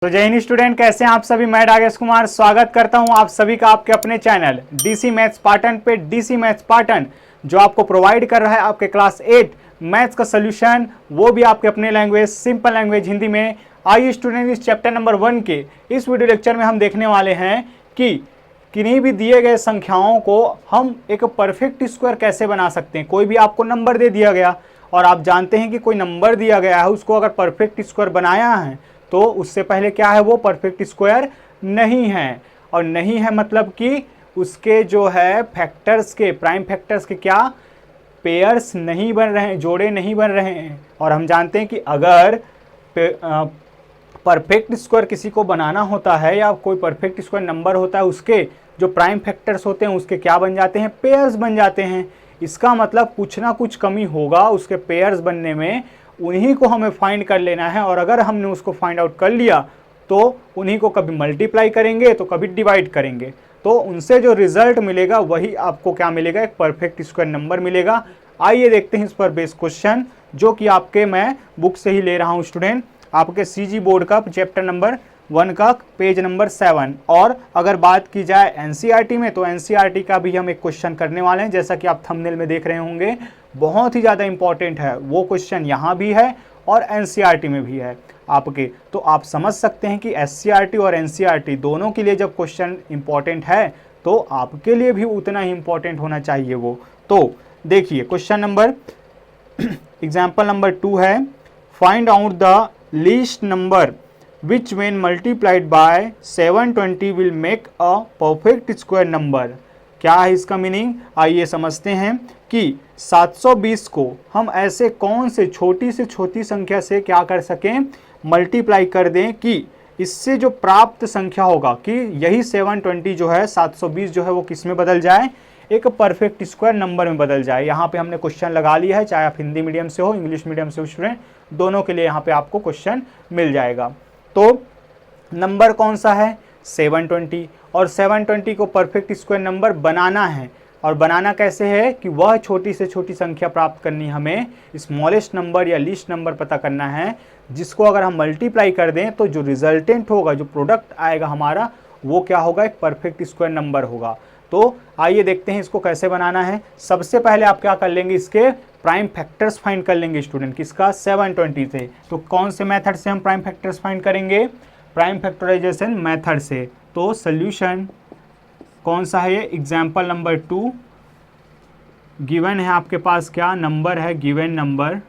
तो जय हिंद स्टूडेंट, कैसे हैं आप सभी। मैं राकेश कुमार स्वागत करता हूं आप सभी का आपके अपने चैनल डीसी मैथ्स पाटन पे। डीसी मैथ्स पाटन जो आपको प्रोवाइड कर रहा है आपके क्लास 8 मैथ्स का सोल्यूशन, वो भी आपके अपने लैंग्वेज सिंपल लैंग्वेज हिंदी में। आइए स्टूडेंट, इस चैप्टर नंबर 1 के इस वीडियो लेक्चर में हम देखने वाले हैं कि किन्हीं भी दिए गए संख्याओं को हम एक परफेक्ट स्क्वायर कैसे बना सकते हैं। कोई भी आपको नंबर दे दिया गया और आप जानते हैं कि कोई नंबर दिया गया है, उसको अगर परफेक्ट स्क्वायर बनाया है तो उससे पहले क्या है, वो परफेक्ट स्क्वायर नहीं है। और नहीं है मतलब कि उसके जो है फैक्टर्स के, प्राइम फैक्टर्स के क्या पेयर्स नहीं बन रहे हैं, जोड़े नहीं बन रहे हैं। और हम जानते हैं कि अगर परफेक्ट स्क्वायर किसी को बनाना होता है या कोई परफेक्ट स्क्वायर नंबर होता है, उसके जो प्राइम फैक्टर्स होते हैं उसके क्या बन जाते हैं, पेयर्स बन जाते हैं। इसका मतलब कुछ ना कुछ कमी होगा उसके पेयर्स बनने में, उन्हीं को हमें फाइंड कर लेना है। और अगर हमने उसको फाइंड आउट कर लिया तो उन्हीं को कभी मल्टीप्लाई करेंगे तो कभी डिवाइड करेंगे, तो उनसे जो रिजल्ट मिलेगा वही आपको क्या मिलेगा, एक परफेक्ट स्क्वायर नंबर मिलेगा। आइए देखते हैं इस पर बेस्ड क्वेश्चन, जो कि आपके मैं बुक से ही ले रहा हूं स्टूडेंट, आपके सीजी बोर्ड का चैप्टर नंबर 1 का पेज नंबर 7। और अगर बात की जाए एनसीईआरटी में, तो एनसीईआरटी का भी हम एक क्वेश्चन करने वाले हैं, जैसा कि आप थंबनेल में देख रहे होंगे। बहुत ही ज़्यादा इंपॉर्टेंट है वो क्वेश्चन, यहाँ भी है और एनसीईआरटी में भी है आपके। तो आप समझ सकते हैं कि एससीईआरटी और एनसीईआरटी दोनों के लिए जब क्वेश्चन इंपॉर्टेंट है तो आपके लिए भी उतना ही इंपॉर्टेंट होना चाहिए वो। तो देखिए क्वेश्चन नंबर एग्जाम्पल नंबर 2 है, find out the least number which when multiplied by 720 will make a perfect square number। क्या है इसका मीनिंग, आइए समझते हैं कि 720 को हम ऐसे कौन से छोटी से छोटी संख्या से क्या कर सकें, मल्टीप्लाई कर दें कि इससे जो प्राप्त संख्या होगा कि यही 720 जो है 720 जो है वो किस में बदल जाए, एक परफेक्ट स्क्वायर नंबर में बदल जाए। यहाँ पे हमने क्वेश्चन लगा लिया है, चाहे आप हिंदी मीडियम से हो इंग्लिश मीडियम से हो स्टूडेंट, दोनों के लिए यहाँ पे आपको क्वेश्चन मिल जाएगा। तो नंबर कौन सा है, 720, और 720 को परफेक्ट स्क्वायर नंबर बनाना है। और बनाना कैसे है कि वह छोटी से छोटी संख्या प्राप्त करनी, हमें स्मॉलेस्ट नंबर या लीस्ट नंबर पता करना है, जिसको अगर हम मल्टीप्लाई कर दें तो जो रिजल्टेंट होगा, जो प्रोडक्ट आएगा हमारा, वो क्या होगा, एक परफेक्ट स्क्वायर नंबर होगा। तो आइए देखते हैं इसको कैसे बनाना है। सबसे पहले आप क्या कर लेंगे, इसके प्राइम फैक्टर्स फाइंड कर लेंगे स्टूडेंट, किसका, 720 से। तो कौन से मेथड से हम प्राइम फैक्टर्स फाइंड करेंगे, प्राइम फैक्टराइजेशन मेथड से। तो सॉल्यूशन कौन सा है, ये एग्जाम्पल नंबर 2 गिवन है आपके पास, क्या नंबर है, गिवन नंबर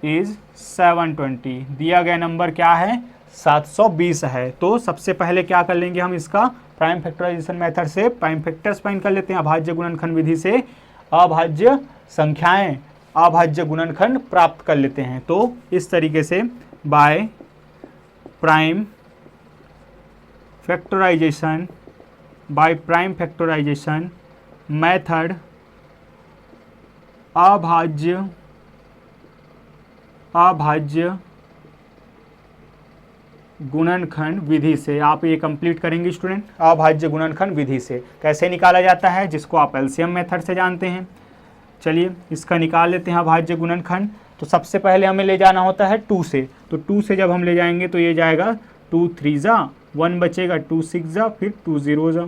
इज 720, दिया गया नंबर क्या है, 720 है। तो सबसे पहले क्या कर लेंगे हम, इसका प्राइम फैक्टराइजेशन मेथड से प्राइम फैक्टर्स फाइंड कर लेते हैं। अभाज्य गुणनखंड विधि से अभाज्य संख्याएं, अभाज्य गुणनखंड प्राप्त कर लेते हैं। तो इस तरीके से by prime factorization, by prime factorization method अभाज्य गुणनखंड विधि से आप ये कंप्लीट करेंगे स्टूडेंट। अभाज्य गुणनखंड विधि से कैसे निकाला जाता है, जिसको आप एलसीएम मेथड से जानते हैं। चलिए इसका निकाल लेते हैं अभाज्य गुणनखंड। तो सबसे पहले हमें ले जाना होता है 2 से, तो 2 से जब हम ले जाएंगे तो ये जाएगा 2 3 जा 1 बचेगा, 2 6 जा, फिर 2 0 जा,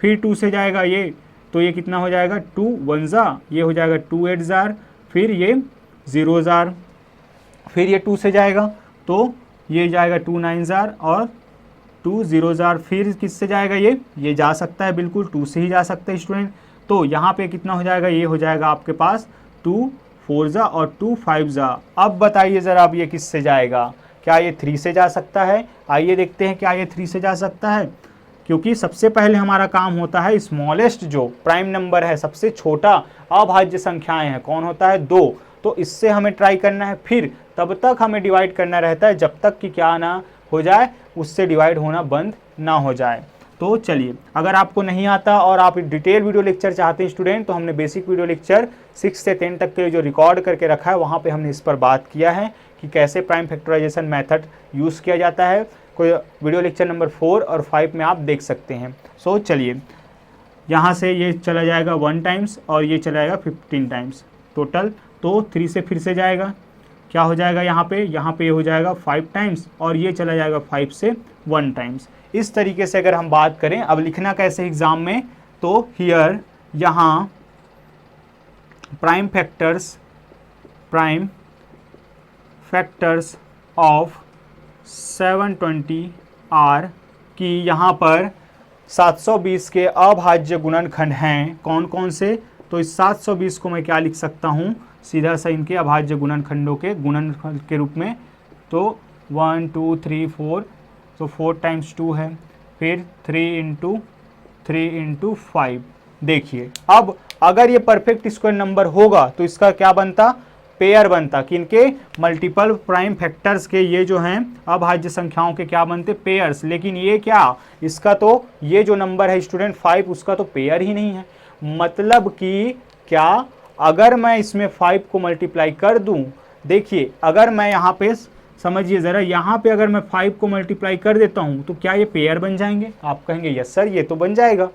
फिर 2 से जाएगा ये, तो ये कितना हो जाएगा, 2 1 जा, ये हो जाएगा 2 8 जार, फिर ये 0 जार, फिर ये 2 से जाएगा तो ये जाएगा 2 9 जार और 2 0 जार, फिर किससे जाएगा, ये जा सकता है, बिल्कुल 2 से ही जा सकता है स्टूडेंट। तो यहाँ पे कितना हो जाएगा, ये हो जाएगा आपके पास 2 4 जा और 2 5 जा। अब बताइए ज़रा, अब ये किससे जाएगा, क्या ये 3 से जा सकता है। आइए देखते हैं क्या ये 3 से जा सकता है, क्योंकि सबसे पहले हमारा काम होता है स्मॉलेस्ट जो प्राइम नंबर है, सबसे छोटा अभाज्य संख्याएं हैं, कौन होता है, 2। तो इससे हमें ट्राई करना है, फिर तब तक हमें डिवाइड करना रहता है जब तक कि क्या ना हो जाए, उससे डिवाइड होना बंद ना हो जाए। तो चलिए, अगर आपको नहीं आता और आप डिटेल वीडियो लेक्चर चाहते हैं स्टूडेंट, तो हमने बेसिक वीडियो लेक्चर 6 से 10 तक के लिए जो रिकॉर्ड करके रखा है, वहाँ पे हमने इस पर बात किया है कि कैसे प्राइम फैक्टराइजेशन मेथड यूज़ किया जाता है। कोई वीडियो लेक्चर नंबर 4 और 5 में आप देख सकते हैं। सो चलिए, यहाँ से ये चला जाएगा 1 टाइम्स और ये चला जाएगा 15 टाइम्स टोटल, तो 3 से फिर से जाएगा क्या हो जाएगा यहाँ पे ये हो जाएगा 5 टाइम्स और ये चला जाएगा 5 से 1 टाइम्स। इस तरीके से अगर हम बात करें, अब लिखना कैसे एग्जाम में, तो हियर यहाँ प्राइम फैक्टर्स ऑफ 720 आर कि यहाँ पर 720 के अभाज्य गुणनखंड हैं कौन कौन से, तो इस 720 को मैं क्या लिख सकता हूँ, सीधा सा इनके अभाज्य गुणनखंडों के गुणनखंड के रूप में, तो 1 2 3 4, तो 4 टाइम्स 2 है, फिर 3 इंटू 5। देखिए अब अगर ये परफेक्ट स्क्वायर नंबर होगा तो इसका क्या बनता, पेयर बनता, कि इनके मल्टीपल प्राइम फैक्टर्स के ये जो हैं अभाज्य संख्याओं के क्या बनते, पेयर्स। लेकिन ये क्या, इसका तो ये जो नंबर है स्टूडेंट 5 उसका तो पेयर ही नहीं है। मतलब कि क्या, अगर मैं इसमें 5 को मल्टीप्लाई कर दूं, देखिए अगर मैं यहाँ पे समझिए ज़रा, यहाँ पे अगर मैं 5 को मल्टीप्लाई कर देता हूँ तो क्या ये पेयर बन जाएंगे, आप कहेंगे यस सर ये तो बन जाएगा।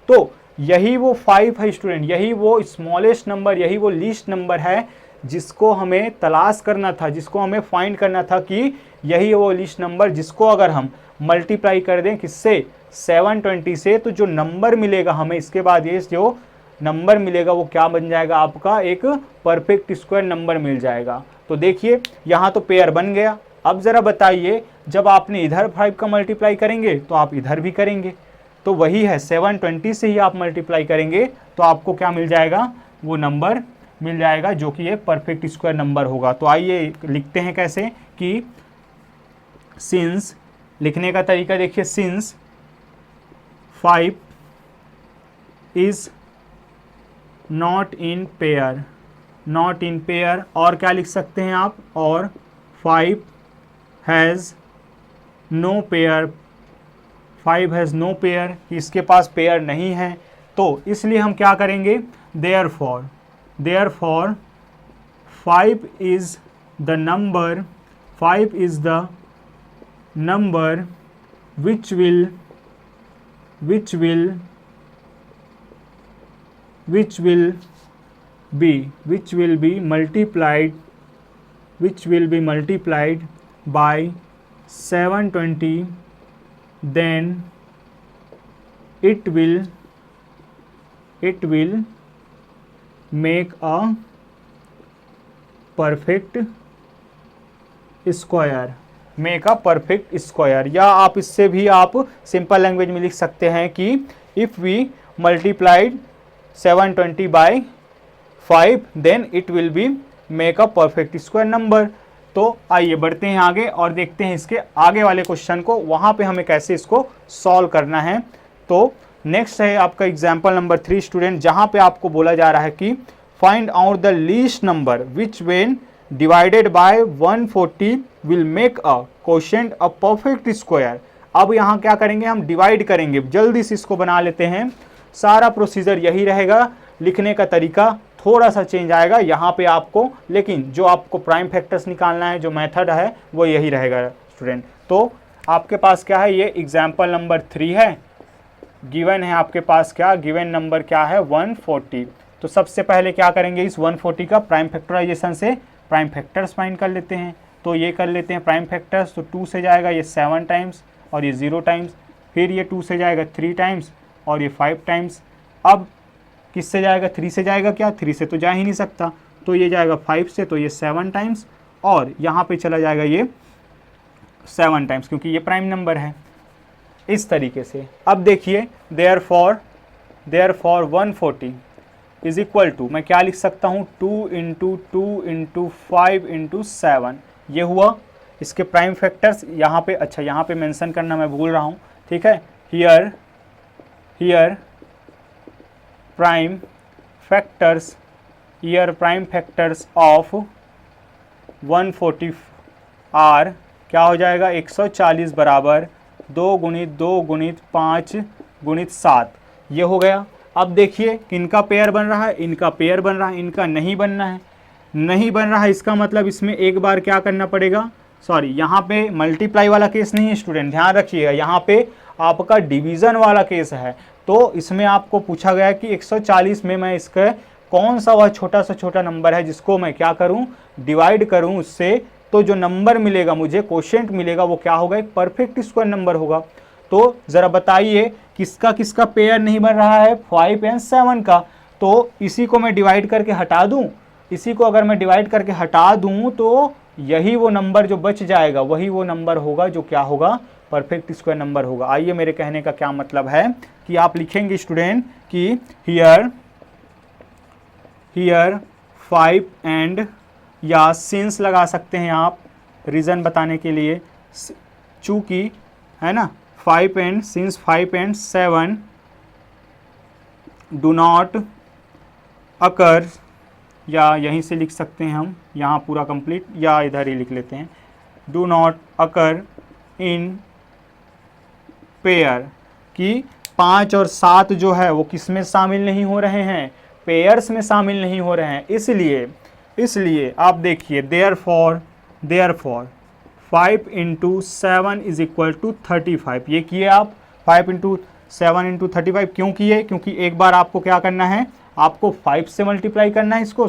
तो यही वो 5 है स्टूडेंट, यही वो स्मॉलेस्ट नंबर, यही वो लीस्ट नंबर है जिसको हमें तलाश करना था, जिसको हमें फाइंड करना था कि यही वो लीस्ट नंबर जिसको अगर हम मल्टीप्लाई कर दें किससे, 720 से, तो जो नंबर मिलेगा हमें इसके बाद, ये जो नंबर मिलेगा वो क्या बन जाएगा, आपका एक परफेक्ट स्क्वायर नंबर मिल जाएगा। तो देखिए यहाँ तो पेयर बन गया। अब ज़रा बताइए, जब आपने इधर 5 का मल्टीप्लाई करेंगे तो आप इधर भी करेंगे, तो वही है 720 से ही आप मल्टीप्लाई करेंगे तो आपको क्या मिल जाएगा, वो नंबर मिल जाएगा जो कि ये परफेक्ट स्क्वायर नंबर होगा। तो आइए लिखते हैं कैसे, कि सिंस, लिखने का तरीका देखिए, since 5 is not in pair, और क्या लिख सकते हैं आप, और 5 has no pair, 5 has no pair, इसके पास पेयर नहीं है। तो इसलिए हम क्या करेंगे, therefore 5 is the number which will be multiplied by 720, then it will make a perfect square, या आप इससे भी आप सिंपल लैंग्वेज में लिख सकते हैं कि if we multiplied 720 by 5 then it will be make a perfect square number. तो आइए बढ़ते हैं आगे और देखते हैं इसके आगे वाले क्वेश्चन को, वहाँ पे हमें कैसे इसको सॉल्व करना है। तो नेक्स्ट है आपका एग्जाम्पल नंबर 3 स्टूडेंट, जहाँ पे आपको बोला जा रहा है कि find out the least number which when divided by 140 will make a quotient a perfect square. अब यहाँ क्या करेंगे, हम डिवाइड करेंगे, जल्दी से इसको बना लेते हैं। सारा प्रोसीजर यही रहेगा, लिखने का तरीका थोड़ा सा चेंज आएगा यहाँ पे आपको, लेकिन जो आपको प्राइम फैक्टर्स निकालना है, जो मेथड है वो यही रहेगा स्टूडेंट। तो आपके पास क्या है, ये एग्जाम्पल नंबर 3 है, गिवन है आपके पास, क्या गिवन नंबर क्या है 140। तो सबसे पहले क्या करेंगे, इस 140 का प्राइम फैक्टराइजेशन से प्राइम फैक्टर्स फाइंड कर लेते हैं। तो ये कर लेते हैं प्राइम फैक्टर्स, तो 2 से जाएगा ये 7 टाइम्स और ये 0 टाइम्स, फिर ये 2 से जाएगा 3 टाइम्स और ये 5 टाइम्स। अब किससे जाएगा, 3 से जाएगा, क्या 3 से तो जा ही नहीं सकता, तो ये जाएगा 5 से, तो ये 7 टाइम्स और यहाँ पे चला जाएगा ये 7 टाइम्स क्योंकि ये प्राइम नंबर है। इस तरीके से अब देखिए देयरफॉर 140 इज इक्वल टू, मैं क्या लिख सकता हूँ, 2 इंटू 5 इंटू 7, ये हुआ इसके प्राइम फैक्टर्स। यहाँ पे अच्छा यहाँ पे मेंशन करना मैं भूल रहा हूँ, ठीक है, here prime factors of 140 are क्या हो जाएगा, 140 बराबर 2 गुणित 2 गुणित 5 गुणित 7, ये हो गया। अब देखिए इनका पेयर बन रहा है, इनका पेयर बन रहा है, इनका नहीं बनना है, नहीं बन रहा है, इसका मतलब इसमें एक बार क्या करना पड़ेगा, सॉरी यहाँ पे मल्टीप्लाई वाला केस नहीं है स्टूडेंट, ध्यान रखिएगा, यहाँ पे आपका डिवीज़न वाला केस है। तो इसमें आपको पूछा गया कि 140 में मैं इसके कौन सा वह छोटा सा छोटा नंबर है जिसको मैं क्या करूं, डिवाइड करूं उससे, तो जो नंबर मिलेगा मुझे, कोशेंट मिलेगा, वो क्या होगा, एक परफेक्ट स्क्वायर नंबर होगा। तो जरा बताइए किसका किसका पेयर नहीं बन रहा है, 5 एंड 7 का। तो इसी को मैं डिवाइड करके हटा दूं, इसी को अगर मैं डिवाइड करके हटा दूं तो यही वो नंबर जो बच जाएगा वही वो नंबर होगा जो क्या होगा, परफेक्ट स्क्वायर नंबर होगा। आइए, मेरे कहने का क्या मतलब है कि आप लिखेंगे स्टूडेंट कि हियर 5 एंड, या सिंस लगा सकते हैं आप रीज़न बताने के लिए, चूंकि है ना 5 and, since 5 and 7 do not occur, या यहीं से लिख सकते हैं हम, यहाँ पूरा कंप्लीट, या इधर ही लिख लेते हैं, do not occur in pair, कि 5 और 7 जो है वो किस में शामिल नहीं हो रहे हैं, पेयर्स में शामिल नहीं हो रहे हैं। इसलिए आप देखिए, देयरफॉर 5 × 7 इज इक्वल टू 35। ये किए आप, 5 × 7 × 35 क्यों किए, क्योंकि एक बार आपको क्या करना है, आपको 5 से मल्टीप्लाई करना है, इसको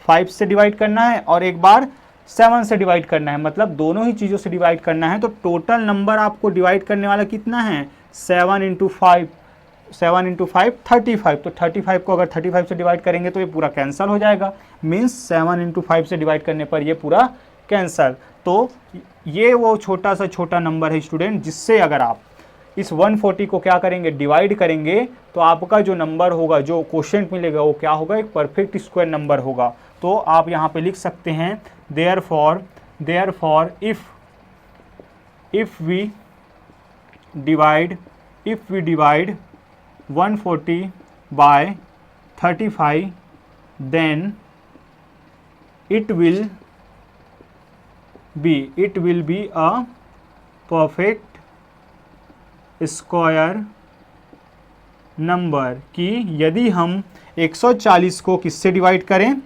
5 से डिवाइड करना है, और एक बार 7 से डिवाइड करना है, मतलब दोनों ही चीज़ों से डिवाइड करना है। तो टोटल नंबर आपको डिवाइड करने वाला कितना है, 7 × 5 35। तो 35 को अगर 35 से डिवाइड करेंगे तो ये पूरा कैंसिल हो जाएगा, मीन्स 7 × 5 से डिवाइड करने पर ये पूरा कैंसिल। तो ये वो छोटा सा छोटा नंबर है स्टूडेंट, जिससे अगर आप इस 140 को क्या करेंगे, डिवाइड करेंगे, तो आपका जो नंबर होगा, जो कोशेंट मिलेगा, वो क्या होगा, एक परफेक्ट स्क्वायर नंबर होगा। तो आप यहाँ पे लिख सकते हैं therefore if we divide 140 by 35, then it will be a perfect square number, कि यदि हम 140 को किससे डिवाइड करें,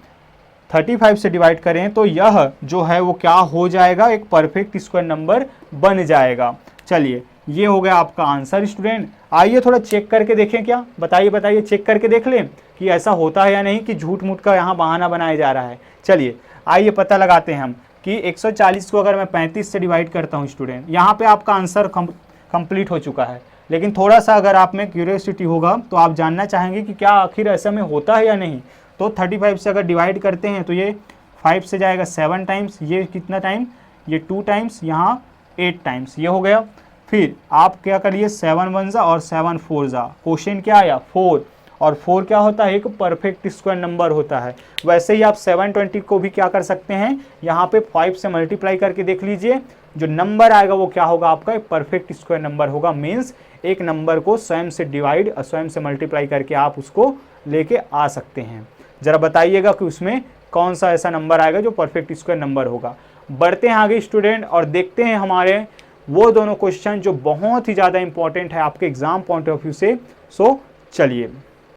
35 से डिवाइड करें, तो यह जो है वो क्या हो जाएगा, एक परफेक्ट स्क्वायर नंबर बन जाएगा। चलिए, ये हो गया आपका आंसर स्टूडेंट। आइए थोड़ा चेक करके देखें, क्या बताइए चेक करके देख लें कि ऐसा होता है या नहीं, कि झूठ मूठ का यहाँ बहाना बनाया जा रहा है। चलिए आइए पता लगाते हैं हम कि 140 को अगर मैं 35 से डिवाइड करता हूँ स्टूडेंट, यहाँ पे आपका आंसर कंप्लीट हो चुका है। लेकिन थोड़ा सा अगर आप में क्यूरियोसिटी होगा तो आप जानना चाहेंगे कि क्या आखिर ऐसा में होता है या नहीं। तो 35 से अगर डिवाइड करते हैं तो ये 5 से जाएगा 7 टाइम्स, ये कितना टाइम, ये 2 टाइम्स, यहाँ 8 टाइम्स, ये हो गया। फिर आप क्या करिए, 7 1 जा और 7 4 जा, क्वेश्चन क्या आया 4, और 4 क्या होता है, एक परफेक्ट स्क्वायर नंबर होता है। वैसे ही आप 720 को भी क्या कर सकते हैं, यहाँ पे 5 से मल्टीप्लाई करके देख लीजिए, जो नंबर आएगा वो क्या होगा, आपका एक परफेक्ट स्क्वायर नंबर होगा। मीन्स एक नंबर को स्वयं से डिवाइड और स्वयं से मल्टीप्लाई करके आप उसको लेके आ सकते हैं। जरा बताइएगा कि उसमें कौन सा ऐसा नंबर आएगा जो परफेक्ट स्क्वायर नंबर होगा। बढ़ते हैं आगे स्टूडेंट और देखते हैं हमारे वो दोनों क्वेश्चन जो बहुत ही ज़्यादा इंपॉर्टेंट है आपके एग्जाम पॉइंट ऑफ व्यू से। सो चलिए।